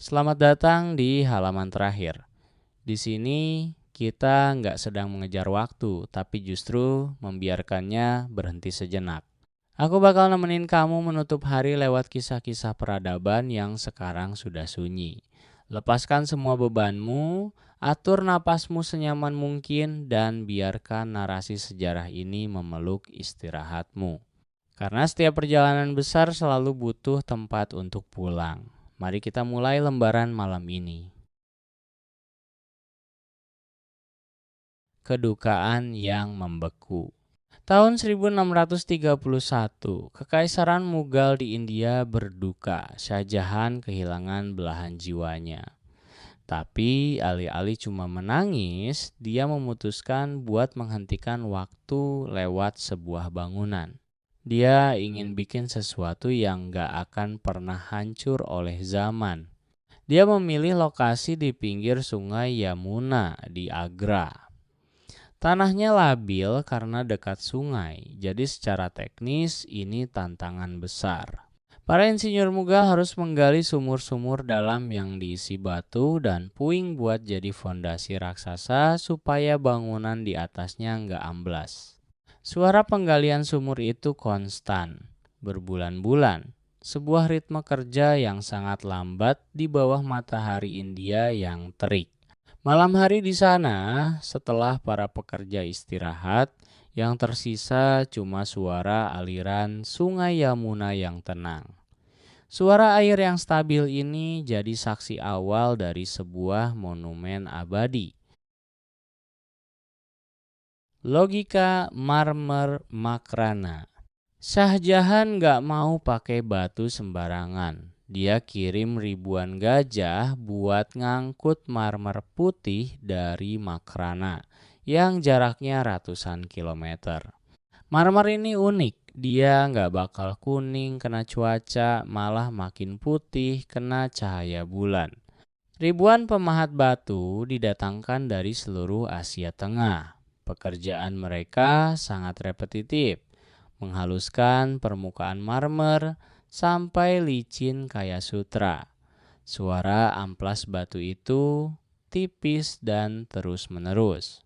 Selamat datang di halaman terakhir. Di sini kita nggak sedang mengejar waktu, tapi justru membiarkannya berhenti sejenak. Aku bakal nemenin kamu menutup hari lewat kisah-kisah peradaban yang sekarang sudah sunyi. Lepaskan semua bebanmu, atur napasmu senyaman mungkin, dan biarkan narasi sejarah ini memeluk istirahatmu. Karena setiap perjalanan besar selalu butuh tempat untuk pulang. Mari kita mulai lembaran malam ini. Kedukaan yang membeku. Tahun 1631, Kekaisaran Mughal di India berduka. Shah Jahan kehilangan belahan jiwanya. Tapi alih-alih cuma menangis, dia memutuskan buat menghentikan waktu lewat sebuah bangunan. Dia ingin bikin sesuatu yang gak akan pernah hancur oleh zaman. Dia memilih lokasi di pinggir sungai Yamuna di Agra. Tanahnya labil karena dekat sungai, jadi secara teknis ini tantangan besar. Para insinyur Mughal harus menggali sumur-sumur dalam yang diisi batu dan puing buat jadi fondasi raksasa supaya bangunan di atasnya nggak amblas. Suara penggalian sumur itu konstan, berbulan-bulan. Sebuah ritme kerja yang sangat lambat di bawah matahari India yang terik. Malam hari di sana, setelah para pekerja istirahat, yang tersisa cuma suara aliran sungai Yamuna yang tenang. Suara air yang stabil ini jadi saksi awal dari sebuah monumen abadi. Logika marmer Makrana. Shah Jahan gak mau pakai batu sembarangan. Dia kirim ribuan gajah buat ngangkut marmer putih dari Makrana yang jaraknya ratusan kilometer. Marmer ini unik, dia nggak bakal kuning kena cuaca, malah makin putih kena cahaya bulan. Ribuan pemahat batu didatangkan dari seluruh Asia Tengah. Pekerjaan mereka sangat repetitif, menghaluskan permukaan marmer sampai licin kayak sutra. Suara amplas batu itu tipis dan terus-menerus.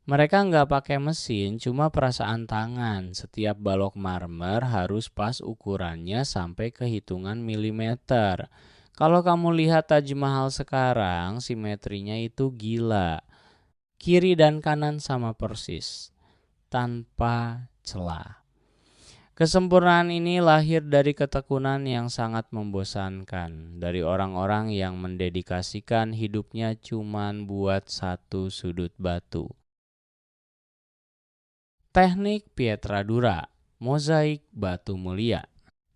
Mereka nggak pakai mesin, cuma perasaan tangan. Setiap balok marmer harus pas ukurannya sampai ke hitungan milimeter. Kalau kamu lihat Taj Mahal sekarang, simetrinya itu gila. Kiri dan kanan sama persis, tanpa celah. Kesempurnaan ini lahir dari ketekunan yang sangat membosankan. Dari orang-orang yang mendedikasikan hidupnya cuman buat satu sudut batu. Teknik Pietra Dura, mozaik batu mulia.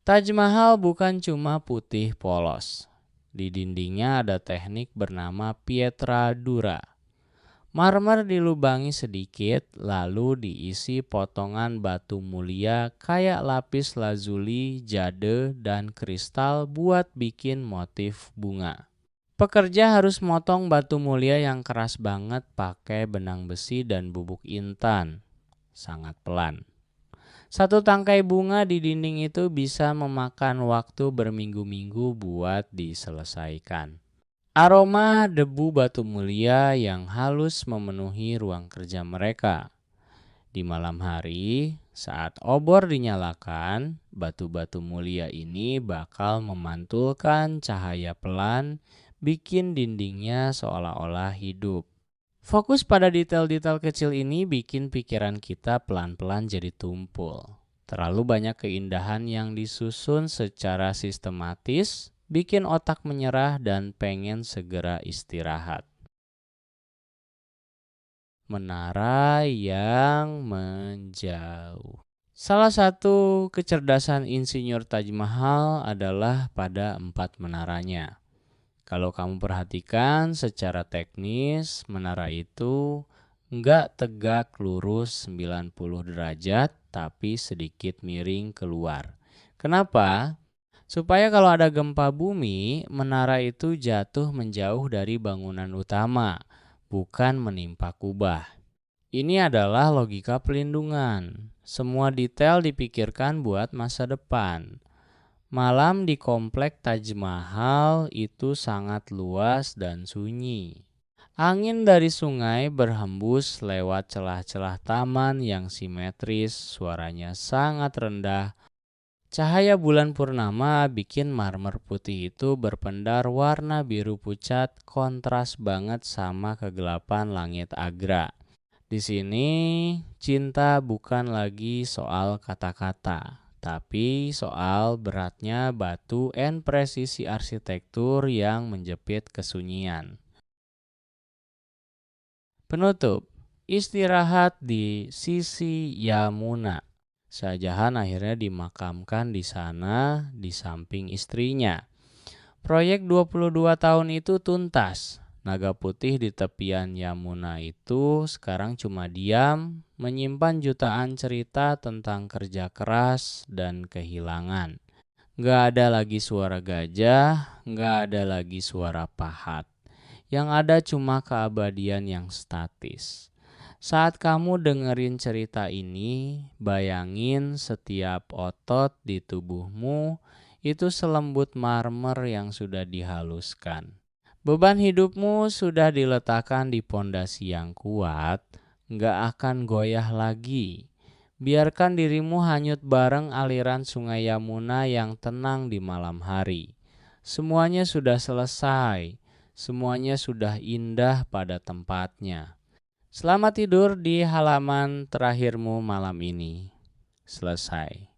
Taj Mahal bukan cuma putih polos. Di dindingnya ada teknik bernama Pietra Dura. Marmer dilubangi sedikit, lalu diisi potongan batu mulia kayak lapis lazuli, jade, dan kristal buat bikin motif bunga. Pekerja harus motong batu mulia yang keras banget pakai benang besi dan bubuk intan. Sangat pelan. Satu tangkai bunga di dinding itu bisa memakan waktu berminggu-minggu buat diselesaikan. Aroma debu batu mulia yang halus memenuhi ruang kerja mereka. Di malam hari, saat obor dinyalakan, batu-batu mulia ini bakal memantulkan cahaya pelan, bikin dindingnya seolah-olah hidup. Fokus pada detail-detail kecil ini bikin pikiran kita pelan-pelan jadi tumpul. Terlalu banyak keindahan yang disusun secara sistematis, bikin otak menyerah dan pengen segera istirahat. Menara yang menjauh. Salah satu kecerdasan insinyur Taj Mahal adalah pada 4 menaranya. Kalau kamu perhatikan secara teknis, menara itu nggak tegak lurus 90 derajat, tapi sedikit miring keluar. Kenapa? Supaya kalau ada gempa bumi, menara itu jatuh menjauh dari bangunan utama, bukan menimpa kubah. Ini adalah logika pelindungan. Semua detail dipikirkan buat masa depan. Malam di komplek Taj Mahal itu sangat luas dan sunyi. Angin dari sungai berhembus lewat celah-celah taman yang simetris, suaranya sangat rendah. Cahaya bulan purnama bikin marmer putih itu berpendar warna biru pucat, kontras banget sama kegelapan langit Agra. Di sini, cinta bukan lagi soal kata-kata, tapi soal beratnya batu dan presisi arsitektur yang menjepit kesunyian. Penutup, istirahat di sisi Yamuna. Shah Jahan akhirnya dimakamkan di sana di samping istrinya. Proyek 22 tahun itu tuntas. Naga putih di tepian Yamuna itu sekarang cuma diam, menyimpan jutaan cerita tentang kerja keras dan kehilangan. Gak ada lagi suara gajah, gak ada lagi suara pahat. Yang ada cuma keabadian yang statis. Saat kamu dengerin cerita ini, bayangin setiap otot di tubuhmu itu selembut marmer yang sudah dihaluskan. Beban hidupmu sudah diletakkan di pondasi yang kuat, nggak akan goyah lagi. Biarkan dirimu hanyut bareng aliran sungai Yamuna yang tenang di malam hari. Semuanya sudah selesai, semuanya sudah indah pada tempatnya. Selamat tidur di halaman terakhirmu malam ini. Selesai.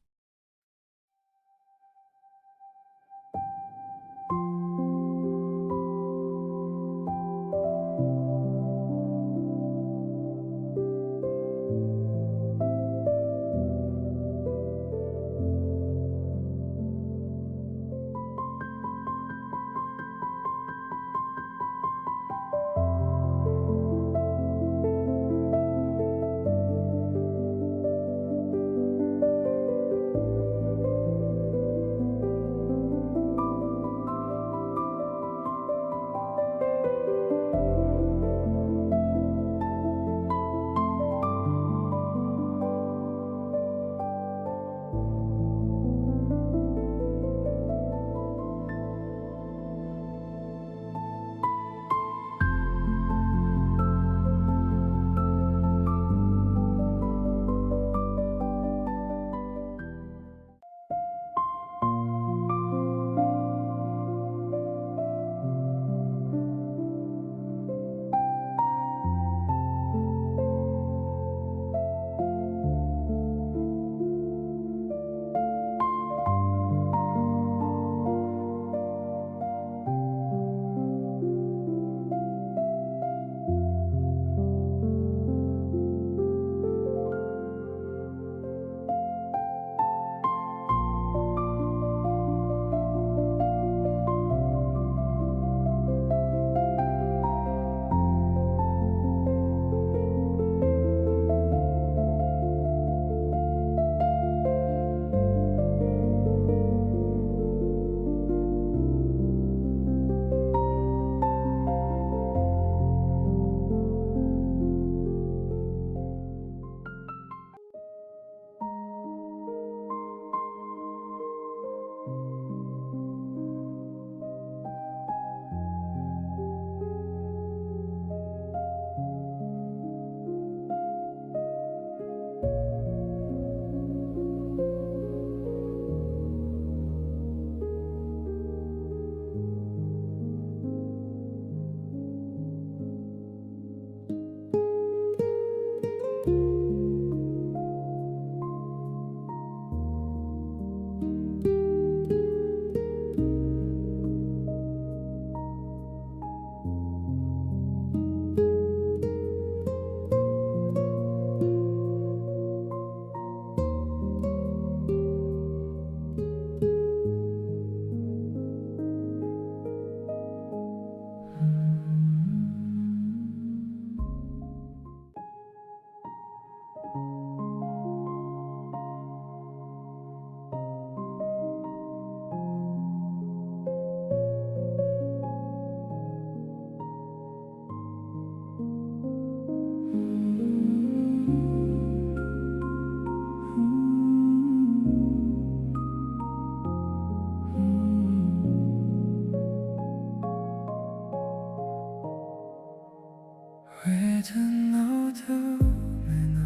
잦은 어둠에나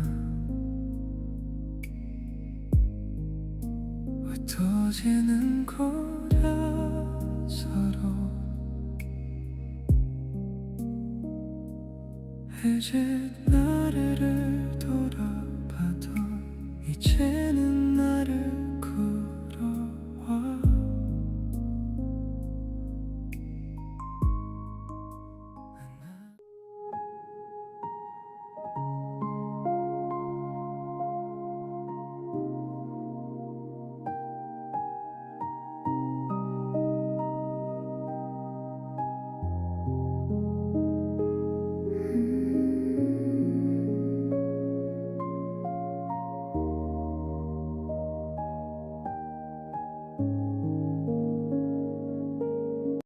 흩어지는 고라 서로 이제 나를 돌아봐도 이제